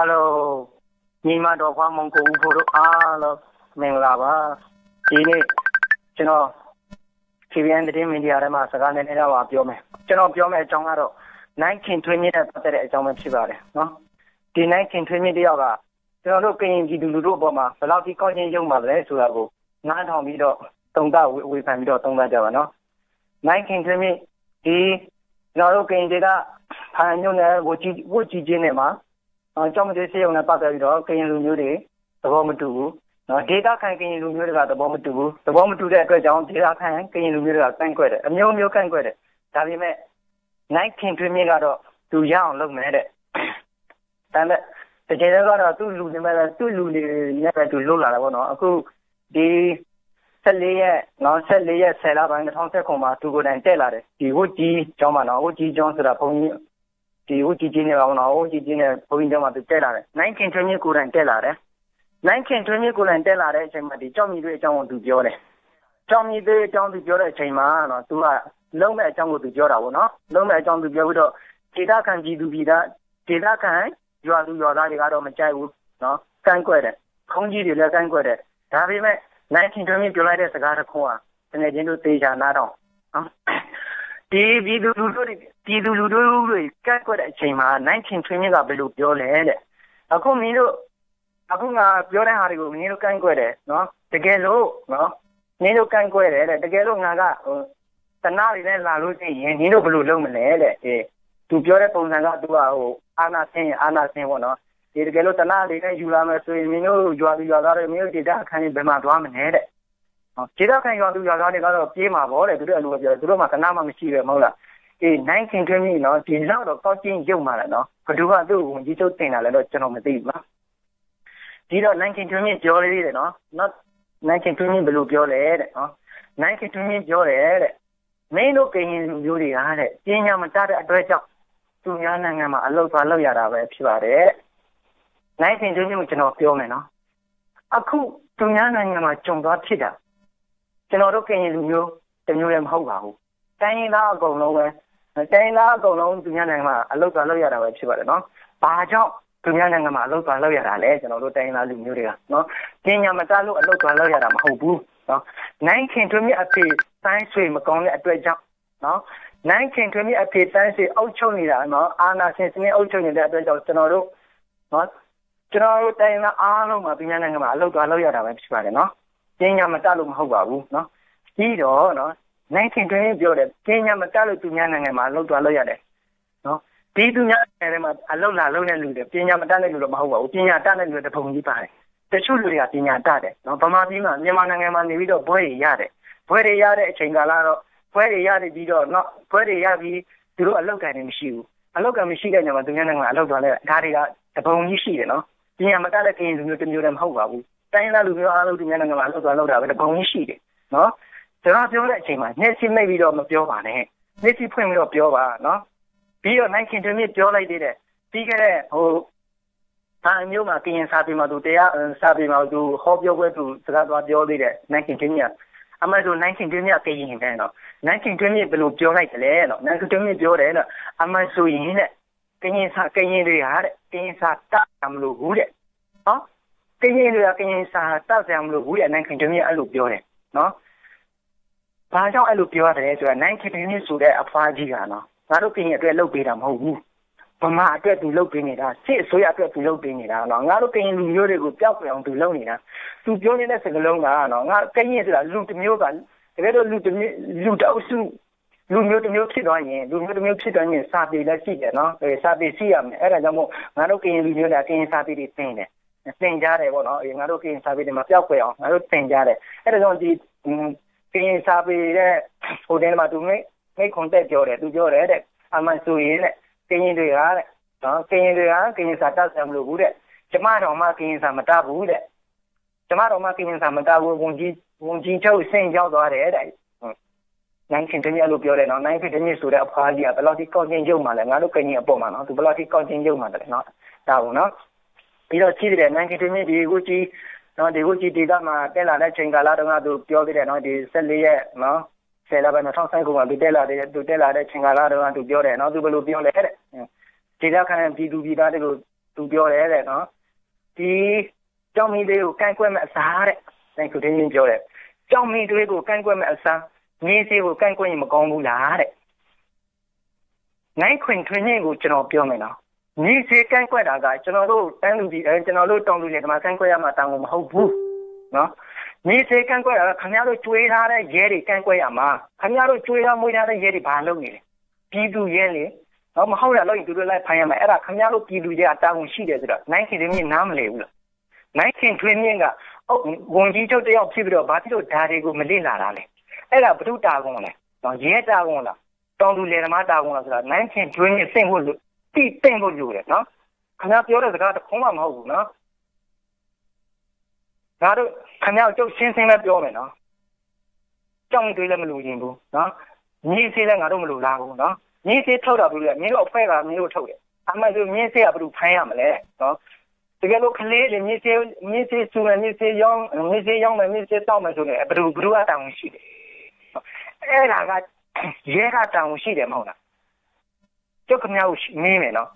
Hello, 你们这块蒙古服都了，明了吧？今天，这喏，这边的面的嘛，是干的那个话表妹，这喏表妹讲了，1920的不得了，讲没去吧的，喏，这1920的要个，这喏都跟人家都不嘛，不老是搞点用嘛来说那个，南昌比较东大违反比较东大这个喏，1920的，然后跟人家的，朋友呢，我之间的嘛。trong một thế ông này bắt đầu đó cái lưu nhớ đấy, tập bom tụ, data khai cái lưu nhớ là tập bom tụ đấy cái trong data khai cái lưu nhớ là canh quay đấy, nhiều canh quay đấy, tại vì mẹ, 1920 cái đó, tụ giang lúc này đấy, tại mẹ, cái đó là tụ lưu thì mẹ là tụ lưu thì nhà cái tụ lưu là nó, cứ đi sẽ lấy xe là bằng cái thằng xe không mà tụ cái này chạy lại đấy, thì vô chi trong mà nó vô chi trong sự là phong thì vô chi này vào nó vô chi này phong trong mà tụ chạy lại đấy, 1920 cô này chạy lại đấy, 1920 cô này chạy lại đấy, chỉ mà đi trong như thế trong tụ gió đấy, trong như thế trong tụ gió đấy chỉ mà nó tụ là lâu mẹ trong tụ gió đâu nó, lâu mẹ trong tụ gió đó, chỉ ta cần gì tụ gì đó, chỉ ta cần gió ra thì cái đó mình chạy vô nó canh quay đấy, không gì thì là canh quay đấy, tại vì mẹ 1920 trở lại đấy sẽ ra khó à, cho nên chúng tôi tây ra nào đó, thì ví dụ rồi cái quay đấy chỉ mà 1920 là bị lụt gió lên đấy,အခုမင်းတို့ငါပြောတဲ့ဟာတွေကိုမင်းတို့ကန့်ကွက်တယ်နော်တကယ်လို့နော်မင်းတို့ကန့်ကွက်တယ်တဲ့တကယ်လို့ငါကတနာတွေနဲ့လာလို့ရှိရင်မင်းတို့ဘယ်လိုလုပ်မလဲတဲ့သူပြောတဲ့ပုံစံကသူကအာနာဆင်းပေါ့နော်ဒီတကယ်လို့တနာတွေနဲ့ယူလာမယ်ဆိုရင်မင်းတို့ရွာသားတွေမင်းတို့ဒေတာခန်းကြီးဘယ်မှာသွားမလဲတဲ့ဒေတာခန်းရွာသားတွေကတော့ပြေးမှာပေါ့တဲ့သူတို့အလိုပြောသူတို့မှတနာမှမရှိပဲမဟုတ်လား1920နော်ဒီလောက်တော့ကောက်ချင်းရုပ်มาแล้วเนาะဘယ်သူကသူ့ကိုဝန်ကြီးချုပ်တင်တာလဲတော့ကျွန်တော်မသိဘူးနော်ဒီတော့1920ပြောလေးတယ်နော်1920ဘယ်လိုပြောလဲတဲ့နော်1920ပြောတယ်တဲ့မင်းတို့ကရင်လူမျိုးတွေကတဲ့ပညာမတတ်တဲ့အတွက်ကြောင့်သူများနိုင်ငံမှာအလုပ်သွားလုပ်ရတာပဲဖြစ်ပါတယ်1920ကိုကျွန်တော်ပြောမယ်နော်အခုသူများနိုင်ငံမှာကြုံသွားဖြစ်တာကျွန်တော်တို့ကရင်လူမျိုးတမျိုးလည်းမဟုတ်ပါဘူးတိုင်းရင်းသားအကုန်လုံးပဲတိုင်းသားအကုန်လုံးသူများနိုင်ငံမှာအလုပ်သွားလုပ်ရတာပဲဖြစ်ပါတယ်နော်။ဘာကြောင့်သူများနိုင်ငံမှာအလုပ်သွားလုပ်ရတာလဲကျွန်တော်တို့တိုင်းသားလူမျိုးတွေကနော်။ပညာမတတ်လို့အလုပ်သွားလုပ်ရတာမဟုတ်ဘူးနော်။1920အဖေတိုင်းဆွေမကောင်းတဲ့အတွက်ကြောင့်နော်1920အဖေတိုင်းဆွေအုပ်ချုပ်နေတာနော်အာနာရှင်စနစ်အုပ်ချုပ်နေတဲ့အတွက်ကြောင့်ကျွန်တော်တို့တိုင်းသားအားလုံးမှာသူများနိုင်ငံမှာအလုပ်သွားလုပ်ရတာပဲဖြစ်ပါတယ်နော်။ပညာမတတ်လို့မဟုတ်ပါဘူးနော်။ပြီးတော့နော်1920ပြောတယ်ပညာမတတ်လို့သူများနိုင်ငံမှာအလုပ်သွားလုပ်ရတယ်နော်ဒီသူများနိုင်ငံမှာအလုပ်လာလုပ်နေလူတွေပညာမတတ်တဲ့လူတော့မဟုတ်ပါဘူးပညာတတ်တဲ့လူတွေတပုံကြီးပါတယ်တချို့လူတွေကပညာတတ်တယ်နော်ဗမာပြည်မှာမြန်မာနိုင်ငံမှာနေပြီးတော့ဘွဲတွေရတယ်ဘွဲတွေရတဲ့အချိန်ကာလတော့ဘွဲတွေရပြီးတော့နော်ဘွဲတွေရပြီးသူတို့အလုပ်ကန်နေမရှိဘူးအလုပ်ကန်မရှိတဲ့ညမှာသူများနိုင်ငံမှာအလုပ်သွားလဲဒါတွေကတပုံကြီးရှိတယ်နော်ပညာမတတ်တဲ့ကရင်လူမျိုးတစ်မျိုးတည်းမဟုတ်ပါဘူးတိုင်းသားလူမျိုးအားလုံးသူများနိုင်ငံမှာအလုပ်သွားလုပ်တာပဲတပုံကြီးရှိတယ်နော်ကျွန်တော်ပြောတဲ့အချိန်မှာမျက်စိမိတ်ပြီးတော့မပြောပါနဲ့မျက်စိဖွင့်ပြီးတော့ပြောပါနော်ပြီးတော့1920ပြောလိုက်သေးတယ်ပြီးခဲ့တဲ့ဒါမျိုးမှာကရင်စာပေမှာသူတရားစာပေမှာသူဟောပြောပွဲသူစကားသွားပြောသေးတယ်1920အမှန်ဆို1920ကရင်တဲ့နော်1920ဘယ်လိုပြောလိုက်တယ်လဲနော်1920ပြောတယ်နော်အမှန်ဆိုရင်တဲ့ကရင်တွေကတဲ့ကရင်စာတတ်မလို့ဘူးတဲ့ဟောကရင်တွေကကရင်စာတတ်တယ်မလို့ဘူးတဲ့1920အဲ့လိုပြောတယ်နော်ဘာကြောင့်အဲ့လိုပြောရတယ်ဆိုတာ1920ဆိုတဲ့အဖွားကြီးကနော်ငါတို့ကရင်အတွက်လုပ်ပေးတာမဟုတ်ဘူးဗမာအတွက်သူလုပ်ပေးနေတာစစ်အစိုးရအတွက်သူလုပ်ပေးနေတာနော်ငါတို့ကရင်လူမျိုးတွေကိုပျောက်ပြအောင်သူလုပ်နေတာသူပြောနေတဲ့စကားလုံးကနော်ငါကရင်ဆိုတာလူတစ်မျိုးကတကယ်တော့လူတစ်စုလူမျိုးတစ်မျိုးဖြစ်သွားရင်စာပေလည်းရှိတယ်နော်စာပေရှိရမယ်အဲ့ဒါကြောင့်မို့ငါတို့ကရင်လူမျိုးတွေကကရင်စာပေတွေသင်တယ်သင်ကြတယ်ပေါ့နော်ငါတို့ကရင်စာပေတွေမှာပျောက်ပြအောင်ငါတို့သင်ကြတယ်အဲ့ဒါကြောင့်ဒီကရင်စာပေတဲ့ဟိုတဲမှာသူမိတ်ခွန်တက်ပြောတယ်သူပြောတယ်တဲ့အမှန်ဆိုရင်တဲ့ကရင်တွေကတဲ့နော်ကရင်စာတတ်တယ်မလို့ဘူးတဲ့ကျမတော်မှကရင်စာမတတ်ဘူးတဲ့ကျမတော်မှကရင်စာမတတ်ဘူးဝန်ကြီးချုပ်ဆင့်ရောက်သွားတယ်တဲ့1920လို့ပြောတယ်နော်1920ဆိုတဲ့အဖွားကြီးကဘယ်လောက်ထိကောင်းချင်းရုပ်မှလဲငါတို့ကရင်အပေါ်မှာနော်သူဘယ်လောက်ထိကောင်းချင်းရုပ်မှတယ်နော်ဒါဘူးနော်ပြီးတော့ကြည့်တယ်1920ဒီကိုကြည့်နော်ဒီကိုကြည့်ဒေတာမှာတက်လာတဲ့ချိန်ကာလတုန်းကသူပြောသေးတယ်နော်ဒီ14ရက်နော်10လပိုင်း2019မှာသူတက်လာတဲ့ချိန်ကာလတုန်းကသူပြောတယ်နော်သူဘယ်လိုပြောလဲတဲ့ဒေတာခံပြည်သူပြည်သားတွေကို သူပြောတယ်တဲ့နော်ဒီကြောင်မီတွေကိုကန့်ကွက်မဲ့အစားတဲ့နိုင်ကိုတင်းတင်းပြောတယ်ကြောင်မီတွေကိုကန့်ကွက်မဲ့အစားမြေစေးကိုကန့်ကွက်ရင်မကောင်းဘူးလားတဲ့နိုင်ခွင်ထွင်းရင်ကိုကျွန်တော်ပြောမယ်နော်မြေစေးကန့်ကွက်တာကကျွန်တော်တို့တန်းလူကြီးကျွန်တော်တို့တောင်လူတွေဒီမှာကန့်ကွက်ရမှာတောင်းလို့မဟုတ်ဘူးနော်မြေစေးကန့်ကွက်တာကခင်ဗျားတို့ကျွေးထားတဲ့ရဲတွေကန့်ကွက်ရမှာခင်ဗျားတို့ကျွေးထားမွေးထားတဲ့ရဲတွေဘာလုပ်နေလဲပြည်သူရဲလေမဟုတ်ရလို့သူတို့လိုက်ဖိုင်းရမယ်အဲ့ဒါခင်ဗျားတို့ပြည်သူတွေကတာဝန်ရှိတယ်ဆိုတော့နိုင်ခင်တွင်မြင်နားမလဲဘူးလားနိုင်ခင်တွင်မြင်ကဝန်ကြီးချုပ်တယောက်ဖြစ်ပြီးတော့ဘာဖြစ်လို့ဓာတွေကိုမလေ့လာတာလဲအဲ့ဒါဘုသူတာကုန်လဲနော်ရဲတာကုန်လားတောင်သူလယ်သမားတာကုန်လားဆိုတော့နိုင်ခင်တွင်မြင်စိတ်ဖို့လို့တိသိမ့်ဖို့လိုတယ်နော်ခင်ဗျားပြောတဲ့စကားတစ်ခုမှမဟုတ်ဘူးနော်ဒါတို့ခင်ဗျားကျုပ်ရှင်းရှင်းပဲပြောမယ်နော်ကြောင်တွေးလည်းမလို့ရင်ဘူးနော်မြေစေးလည်းငါတို့မလို့လားဘူးနော်မြေစေးထုတ်တာဘူးလေမင်းတို့အဖွဲ့ကမင်းတို့ထုတ်တယ်အမှန်ဆိုမြေစေးကဘယ်လိုဖိုင်းရမလဲနော်တကယ်လို့ကလေးတွေမြေစေးစူမယ်မြေစေးရောင်းမယ်မြေစေးတောက်မယ်ဆိုရင်ဘယ်သူကတောင်းရှိတယ်အဲ့ဒါကရဲကတောင်းရှိတယ်မဟုတ်လားကျုပ်ခင်ဗျားကိုမင်းမယ်နော်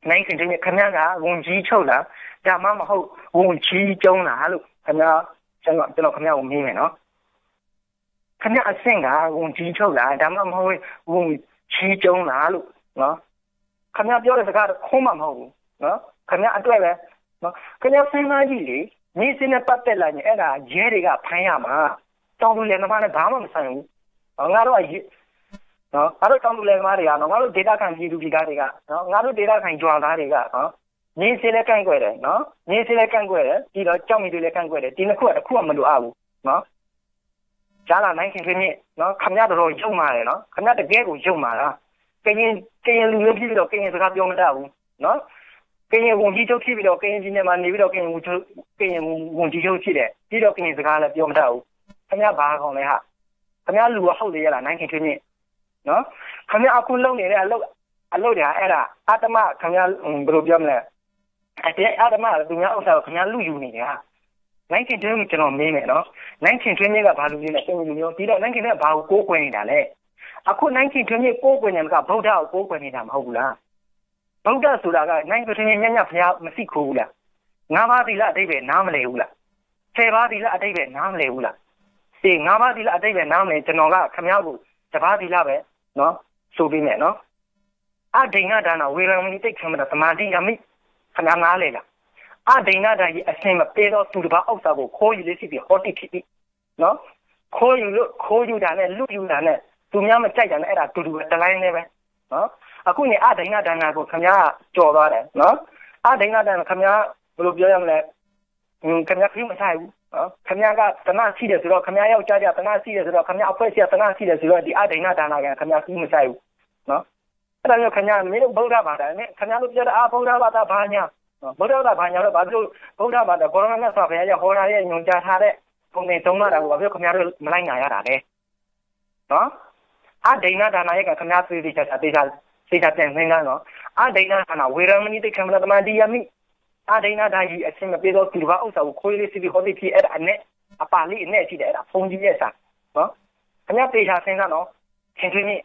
နိုင်ခင်တည်းကခင်ဗျားကဝန်ကြီးချုပ်လားဒါမှမဟုတ်ဝန်ကြီးကျုံးလားလို့ခင်ဗျားကျွန်တော်ခင်ဗျားကိုမင်းမယ်နော်ခင်ဗျားအဆင့်ကဝန်ကြီးချုပ်လားဒါမှမဟုတ်ဝန်ကြီးကျုံးလားလို့နော်ခင်ဗျားပြောတဲ့စကားတော့ခုံးမှမဟုတ်ဘူးနော်ခင်ဗျားအတွက်ပဲနော်ခင်ဗျားစဉ်းစားကြည့်လေမြေစင်းနဲ့ပတ်သက်လာရင်အဲ့ဒါရဲတွေကဖိုင်းရမှာတောင်သူလယ်သမားနဲ့ဘာမှမဆိုင်ဘူးငါတို့ကနော်ငါတို့တောင်သူလယ်သမားတွေကနော်ငါတို့ဒေတာခံပြည်သူပြည်သားတွေကနော်ငါတို့ဒေတာခံကြွားသားတွေကနော်မြေစင်းလည်းကန့်ကွက်တယ်နော်မြေစင်းလည်းကန့်ကွက်တယ်ပြီးတော့ကြောက်မီတွေလည်းကန့်ကွက်တယ်ဒီနှစ်ခုကတစ်ခုမှမလိုအပ်ဘူးနော်ကြားလာနိုင်ခင်ခင်မြင့်နော်ခမရတော်ရုံမာတယ်နော်ခမရတကယ်ကိုရုံမာလားကရင်လူမျိုးဖြစ်ပြီးတော့ကရင်စကားပြောမတတ်ဘူးနော်ကရင်ဝန်ကြီးချုပ်ဖြစ်ပြီးတော့ကရင်ပြည်နယ်မှာနေပြီးတော့ကရင်ဝန်ကြီးချုပ်ဖြစ်တယ်ပြီးတော့ကရင်စကားလည်းပြောမတတ်ဘူးခမရဘာကောင်လဲဟာခမရလူကဟုတ်လေရလားနိုင်ခင်ခင်မြင့်နော်ခမရအခုလုံနေတဲ့အလုပ်တွေအဲ့ဒါအတ္တမခမရဘယ်လိုပြောမလဲအဲ့အတ္တမသူများဥစ္စာကိုခမရလူယူနေတယ်ဟာနိုင်ခင်တွင်းကျွန်တော်မေးမယ်နော်နိုင်ခင်တွင်းမြင့်ကဘာလူမျိုးလဲကင်လူမျိုးပြီးတော့နိုင်ခင်ကဘာကိုကိုးကွယ်နေတာလဲအခုနိုင်ခင်တွင်းမြင့်ကိုးကွယ်နေမှာကဗုဒ္ဓကိုကိုးကွယ်နေတာမဟုတ်ဘူးလားဗုဒ္ဓဆိုတာကနိုင်ခင်တွင်းမြင့်ညညဖျားမရှိခိုးဘူးလား၅ပါးသီလအတိတ်ပဲနားမလည်ဘူးလား10ပါးသီလအတိတ်ပဲနားမလည်ဘူးလားဒီ၅ပါးသီလအတိတ်ပဲနားမလည်ကျွန်တော်ကခမရောက်ကိုတပါးသီလပဲနော်ဆိုပြီးမယ်နော်အဒိဏဒါနဝေရမဏိတိတ်ခံမတာသမာဓိယမိခမနားလေလားအဒိဏဒါကြီးအစင်မပေးတော့သူတစ်ပါးအောက်စာကိုခိုးယူလေးစီပြီးဟောတိဖြစ်ပြီးနော်ခိုးယူတာနဲ့လူယူတာနဲ့သူများမကြိုက်တာနဲ့အဲ့ဒါတူတူပဲတလိုင်းနေပဲနော်အခုနေအဒိဏဒါနကိုခမများကြော်သွားတယ်နော်အဒိဏဒါနခမများဘယ်လိုပြောရမလဲခမများခရီးမဆိုင်ဘူးနော်ခမများကတနာရှိတယ်ဆိုတော့ခမများယောက်ျားတနာရှိတယ်ဆိုတော့ခမများအဖွဲ့အစည်းတနာရှိတယ်ဆိုတော့ဒီအဒိဏဒါနကခမများခရီးမဆိုင်ဘူးနော်အဲ့ဒါမျိုးခမများမင်းတို့ဗုဒ္ဓဘာသာနဲ့ခမများတို့ပြောတဲ့ဗုဒ္ဓဘာသာဘာညာဗုဒ္ဓဘာသာဘာညာတော့ဘာလို့ဗုဒ္ဓဘာသာဘောရမတ်ဆောဘုရားရဲ့ဟောတာရဲ့ညွှန်ကြားထားတဲ့ပုံစံသုံးတာကိုဘာလို့ခင်ဗျားတို့မလိုက်နိုင်ရတာလဲနော်အဒိဏဒါနရဲ့ကခင်ဗျားသိချာပြန်သိနေတာနော်အဒိဏဒါနဝေရမဏိတိခံမလားတမန်ဒီယမိအဒိဏဒါကြီးအချင်းမပြေတော့ဒီဘာဥစ္စာကိုခွေးလေးစီပြီးဟောသိဖြစ်အဲ့ဒါအနဲ့အပါလေးအနဲ့ရှိတယ်အဲ့ဒါဖုန်ကြီးရဲ့စာနော်ခင်ဗျားသိချာစဉ်းစားနော်ခင်ထွေးမြင့်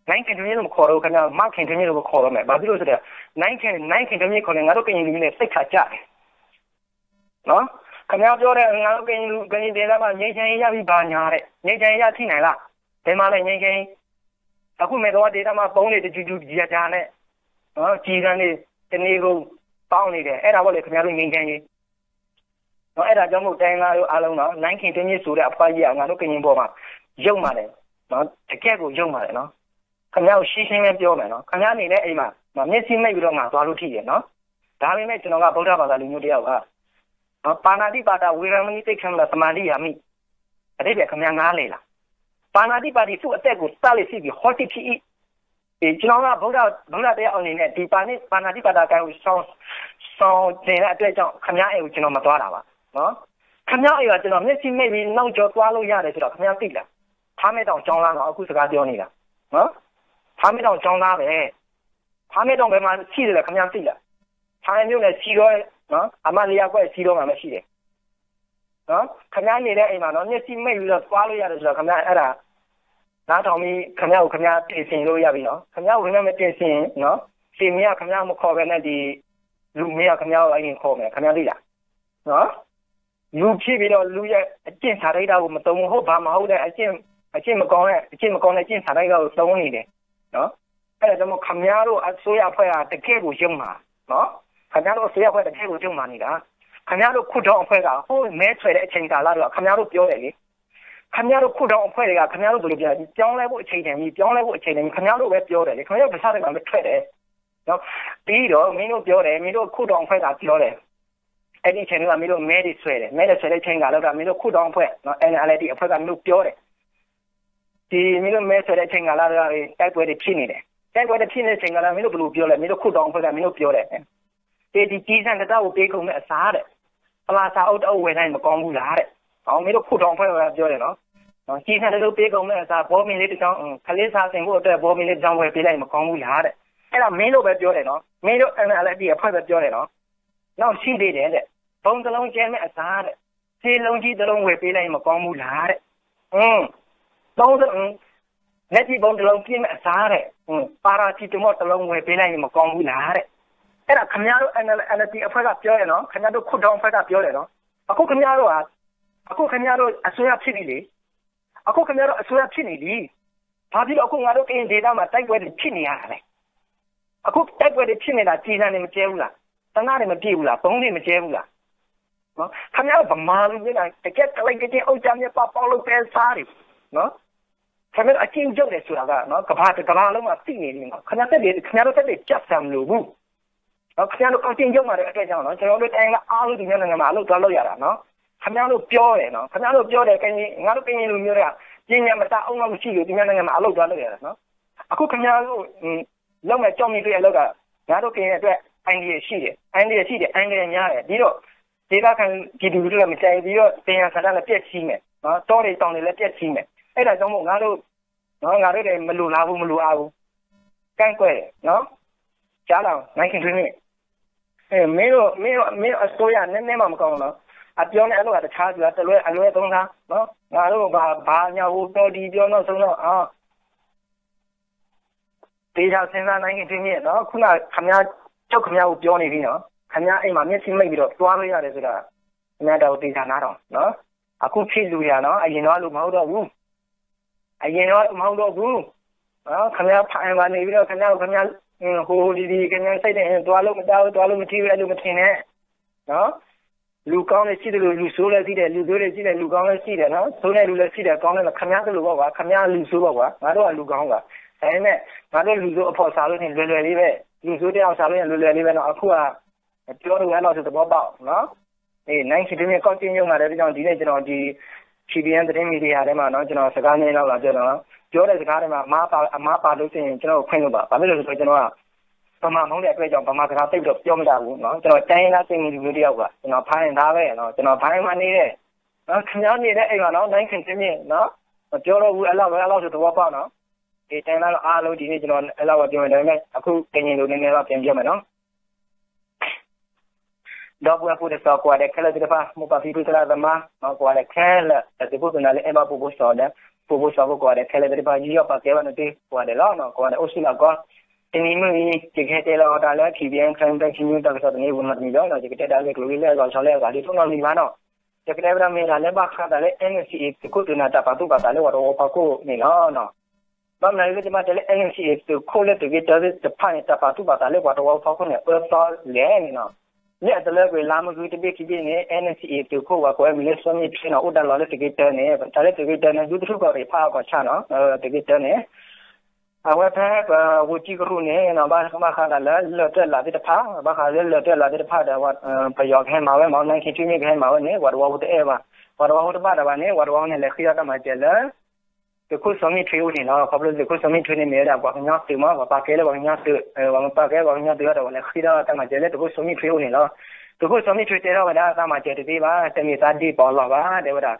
နိုင်ခင်ထွေးမြင့်လို့ခေါ်တော့ခင်ဗျားမခင်ထွေးမြင့်လို့ခေါ်တော့မယ်ဘာဖြစ်လို့ဆိုတော့နိုင်ခင်ထွေးမြင့်ခေါ်ရင်ငါတို့ကရင်လူမျိုးနဲ့စိတ်ခါကြတယ်နော်ခင်ဗျားပြောတဲ့ငါတို့ကရင်ဒေသမှာငြိမ်းချမ်းရေးရပြီးဘာညာတဲ့ငြိမ်းချမ်းရေးရထိနိုင်လားဘယ်မှာလဲငြိမ်းချမ်းရေးအခုမဲ့တော့ဒေသမှာပုံးနေတကြူကြာနဲ့နော်ကြီးကန်းနေတနေ့ကုန်ပေါင်းနေတယ်အဲ့ဒါပေါ့လေခင်ဗျားတို့ငြိမ်းချမ်းရေးနော်အဲ့ဒါကြောင့်မို့တိုင်းသားတို့အားလုံးတော့နိုင်ခင်တင်းမြင့်ဆိုတဲ့အဖွားကြီးကငါတို့ကရင်ပေါ်မှာရုံပါတယ်နော်တကယ်ကိုရုံပါတယ်နော်ခင်ဗျားကိုရှင်းပဲပြောမယ်နော်ခင်ဗျားနေတဲ့အိမ်မှာမျက်စိမိတ်ပြီးတော့ငါသွားလို့ထိတယ်နော်ဒါပေမဲ့ကျွန်တော်ကဗုဒ္ဓဘာသာလူမျိုးတယောက်ကပါဏာတိပါဒဝေရမဏိတိတ်ခံမလားသမာဓိယာမိအဲ့ဒီခင်ဗျားငားလေလားပါဏာတိပါတိသူ့အသက်ကိုစလိစီပြီးဟောတိဖြစ်ဒီကျွန်တော်ကဗုဒ္ဓတရားအနေနဲ့ဒီပါဏာတိပါဒကိုဆောင်းနေတဲ့အတွက်ကြောင့်ခင်ဗျားအိမ်ကိုကျွန်တော်မသွားတာပါနော်ခင်ဗျားအိမ်ကကျွန်တော်မျက်စိမိတ်ပြီးနောက်ကျော်သွားလို့ရတယ်ဆိုတော့ခင်ဗျားသိလားဖားမဲတောင်ကျောင်းသားတော့အခုစကားပြောနေတာနော်ဖားမဲတောင်ကျောင်းသားပဲဖားမဲတောင်ဘယ်မှာရှိတယ်လဲခင်ဗျားသိလားဖားမဲမြို့နယ်စီတော့နော်အမလေးကွက်စီတော့မှမရှိတယ်နော်ခင်ဗျားနေတဲ့အိမ်မှာနော်မျက်စိမိတ်ပြီးတော့သွားလို့ရတယ်ဆိုတော့ခင်ဗျားအဲ့ဒါနားထောင်ပြီးခင်ဗျားကိုခင်ဗျားပြင်ဆင်လို့ရပြီနော်ခင်ဗျားဝင်မဲ့ပြင်ဆင်နော် 세미야 그냥 뭐 거기는 루미야 그냥 아닌 거면 그냥 되야. 루피비로 루야 찐 사례라고 뭐 너무 호바마오데 찐 먹고네 찐 사례가 너무니데.အဲ့ဒါခမများတို့အစိုးရဖွဲ့ကတကယ်ကိုရုံမှာနော်ခမများတို့အစိုးရဖွဲ့တကယ်ကိုရုံမှာနေတာခမများတို့ခုတောင်အဖွဲ့ကဟိုမဲဆွဲတဲ့အချိန်ကာလတော့ခမများတို့ပြောတယ်လေခမများတို့ခုတောင်အဖွဲ့တွေကခမများတို့ဘယ်လိုပြောင်းလဲဖို့အချိန်တန်ကြီးပြောင်းလဲဖို့အချိန်တန်ကြီးခမများတို့ပဲပြောတယ်လေခမများတို့တစ်ခြားတည်းကမထွက်တယ်နော်ပြီးတော့မင်းတို့ပြောတယ်မင်းတို့ခုတောင်အဖွဲ့ကပြောတယ်အဲ့ဒီအချိန်ကမင်းတို့မဲတွေဆွဲတယ်မဲတွေဆွဲတဲ့အချိန်ကလည်းမင်းတို့ခုတောင်အဖွဲ့နော် NLD အဖွဲ့ကမင်းတို့ပြောတယ်ဒီမင်းတို့မဲဆွဲတဲ့အချိန်ကလည်းတိုက်ပွဲတွေဖြစ်နေတယ်တိုက်ပွဲတွေဖြစ်နေတဲ့ချိန်ကလည်းမင်းတို့ဘယ်လိုပြောလဲမင်းတို့ခုတောင်အဖွဲ့ကမင်းတို့ပြောတယ်ဒီကြီးစံတကိုပေးကုန်တဲ့အစားတဲ့ပလာစာအုပ်တော့ဝယ်နိုင်မကောင်းဘူးလားတဲ့ဟောမင်းတို့ခုတောင်အဖွဲ့ကပြောတယ်နော်ကြီးစံတကိုပေးကုန်တဲ့အစားဘောမင်းလေးတစ်ချောင်းခလေးစားစင်ဖို့အတွက်ဘောမင်းလေးတစ်ချောင်းဝယ်ပေးလိုက်မကောင်းဘူးလားတဲ့အဲ့ဒါမင်းတို့ပဲပြောတယ်နော်မင်းတို့ NLD အဖွဲ့ပဲပြောတယ်နော်နောက်ရှိသေးတယ်တဲ့ဘုံစလုံးကျဲမဲ့အစားတဲ့ခြေလုံးကြီးတစ်လုံးဝယ်ပေးလိုက်မကောင်းဘူးလားတဲ့သုံးစလုံးလက်ကြီးဘုံတစ်လုံးပြင်းမဲ့အစားတဲ့ပါရာချီတမော့တစ်လုံးဝယ်ပေးလိုက်မကောင်းဘူးလားတဲ့အဲ့ဒါခင်ဗျားတို့ NLD အဖွဲ့ကပြောရနော်ခင်ဗျားတို့ခုတောင်အဖွဲ့ကပြောတယ်နော်အခုခင်ဗျားတို့အစိုးရဖြစ်ပြီလေအခုခင်ဗျားတို့အစိုးရဖြစ်နေပြီဘာဖြစ်လို့အခုငါတို့ကရင်ဒေသမှာတိုက်ပွဲတွေဖြစ်နေရတာလဲအခုတိုက်ပွဲတွေဖြစ်နေတာကြီးစံနေမကျဲဘူးလားတနာတွေမပြေဘူးလားဘုံတွေမကျဲဘူးလားနော်ခင်ဗျားတို့ဗမာလူမျိုးတကယ်ကလိုက်တဲ့အုပ်ချမ်းမြပေါက်လို့ပဲစားတယ်နော်ခင်ဗျားအချင်းကျုပ်တယ်ဆိုတာကနော်ကဘာလုံးမှာသိနေတယ်နော်ခင်ဗျားတို့တက်ကြက်ဆံလို့ဘူးနော်ခင်ဗျားတို့အချင်းကျုပ်မှာတဲ့အတွက်ကြောင့်နော်ကျွန်တော်တို့တိုင်းကအားလုံးဒီမျိုးနိုင်ငံမှာအလုပ်သွားလုပ်ရတာနော်ခင်ဗျားတို့ပြောတယ်နော်ခင်ဗျားတို့ပြောတယ်ကင်းငါတို့ကင်းလူမျိုးတွေကပြင်းညမတအောင်လို့မရှိလို့ဒီမျိုးနိုင်ငံမှာအလုပ်သွားလုပ်ရတာနော်အခုခင်ဗျားတို့လုံးမဲ့ကြောက်မိတွေ့အလုပ်ကငါတို့ကင်းရဲ့အတွက်အန်ဒီရရှိတယ်အန်ဒီရများတယ်ပြီးတော့ဒေသခံပြည်သူတွေလည်းမကြိုက်ပြီးတော့တင်ရဆန္ဒလည်းပြက်စီးမယ်နော်တောတွေတောင်တွေလည်းပြက်စီးမယ်အဲ့ဒါကြောင့်မို့ငါတို့တွေမလိုလားဘူးမလိုအားဘူးကန့်ကွက်နော်ကြားလာနိုင်ခင်တွင်းမင်းတို့အစိုးရနည်းနည်းမှမကောင်းတော့အပြောနဲ့အဲ့လိုကတခြားဆိုတာတလွဲအလွဲသုံးသားနော်ငါတို့ဘာညာဟိုတော်ဒီပြောတော့ဆုံးတော့တေချာစဉ်းစားနိုင်ခင်တွင်းနော်ခုနခမကိုပြောနေပြီနော်ခမအိမ်မှာမျက်စိမိတ်ပြီးတော့တွားလို့ရတယ်ဆိုတာခမတော့တေချာနားတော့နော်အခုဖြစ်လူရနော်အရင်တော့လူမဟုတ်တော့ဘူးနော်ခမဖိုင်ပါနေပြီးတော့ခမဟိုဒီခမစိတ်နဲ့တွားလို့မတောက်တွားလို့မထီးဘူးအဲ့လိုမထင်နဲ့နော်လူကောင်းလည်းရှိတယ်လူဆိုးလည်းရှိတယ်လူဆိုးလည်းရှိတယ်လူကောင်းလည်းရှိတယ်နော်ဆိုးတဲ့လူလည်းရှိတယ်ကောင်းလည်းခမတို့လိုပေါ့ကွာခမလူဆိုးပေါ့ကွာငါတို့ကလူကောင်းကဒါပေမဲ့ငါတို့လူဆိုးအဖို့စားလို့နေလွယ်လွယ်လေးပဲလူဆိုးတယောက်စားလို့ရင်လွယ်လွယ်လေးပဲနော်အခုကပြောလို့ရတော့ဆိုသဘောပေါက်နော်နိုင်ရှိတဲ့ကောက်တင်ရုံလာတဲ့ကြောင့်ဒီနေ့ကျွန်တော်ဒီ CBN သတင်းမီဒီယာထဲမှာနော်ကျွန်တော်စကားနည်းလောက်လာပြောတော့ပြောတဲ့စကားတွေမှာအမားပါလို့ရှိရင်ကျွန်တော်ခွင့်လို့ပါဘာဖြစ်လို့လဲဆိုတော့ကျွန်တော်ကဗမာမုန်းတဲ့အတွက်ကြောင့်ဗမာစကားသိတော့ပြောမတတ်ဘူးနော်ကျွန်တော်တိုင်းသားစိတ်မှုလူတယောက်ကကျွန်တော်ဖိုင်းသားပဲနော်ကျွန်တော်ဖိုင်းမှနေတယ်နော်ခင်ဗျားနေတဲ့အိမ်မှာနော်နိုင်ခင်ချင်းချင်းနော်ပြောတော့ဘူးအဲ့လောက်ဆိုတော့ပေါ့နော်ဒီတိုင်းသားအားလုံးဒီနေ့ကျွန်တော်အဲ့လောက်ပြောနေတယ်ဒါပေမဲ့အခုကရင်လူနည်းနည်းတော့ပြန်ပြောမယ်နော်တော့ဘယ်ဖို့တဲ့ဆောက်ကွာတဲ့ခက်လက်တဲ့ပါမပါဖီပူတလာသမားနော်ကွာတဲ့ခဲလက်တဲ့ပုဂ္ဂိုလ်နဲ့အမပူဖို့ဆော်တယ်ပူဖို့ဆော်ကွာတဲ့ခဲလက်တဲ့ပါကြီးရောပါကဲဝနတဲ့ကွာတဲ့လောနော်ကွာတဲ့အုပ်စုလောက်ကွာဒီနေ့မျိုးကြီးခဲ့တဲ့လောက်တာလဲဖြီပြန်ခံတဲ့ချင်းမျိုးတော့ဆိုတဲ့ဝင်မှတ်ပြီးတော့ဒီကတဲ့တားလေးကလူလေးလဲတော့ဆော်လဲကဒီတော့နေပါတော့ဒီကတဲ့ဗရမေလာလဲပါခါတယ် NCA ကိုတူနာတာပါတူပါတာလဲဝတော့ပါကိုနေနော်ဘာမှလည်းဒီမှာတယ် NCA ကိုခိုးလက်တဲ့တဲ့ဖိုင်တာပါတူပါတာလဲဝတော့ပါကိုနေတော့လဲနော်เนี่ยตะเลกลามกุตปิกิเนี่ย NCA တူကိုဝါကွယ်မီလက်စမီဖြစ်တော့ဥဒလာလက်တကိတဲနဲ့ဒါလက်တကိတဲနဲ့ယူထုကောရဖာကောချနော်တကိတဲနဲ့အဝဖဲဝချီကရုနဲ့နော်ဘာခမခါကလည်းလော်တက်လာတဲ့ဖာဘာခါလည်းလော်တက်လာတဲ့ဖာတော့ပယောခဲမှာပဲမောင်နိုင်ခင်ချင်းခဲမှာပဲနဲ့ဝါတော်ဝတ်တဲ့ဝါတော်ဝတ်ပါတော့နဲ့ဝါတော်နဲ့လည်းခရတာမှာကျလဲတခုစမီထွေးနေနော်ဘာလို့တခုစမီထွေးနေမြဲတာဘာညာတူမဘာကဲလဲဘာညာတူဘာပါကဲဘာညာတူရတော့လည်းခရတာမှာကျလဲတခုစမီထွေးနေနော်တခုစမီထွေးတဲ့တော့ဒါအမှကျတဲ့ဒီပါတမီသားဒီပေါ်လာပါတဲ့ဝါ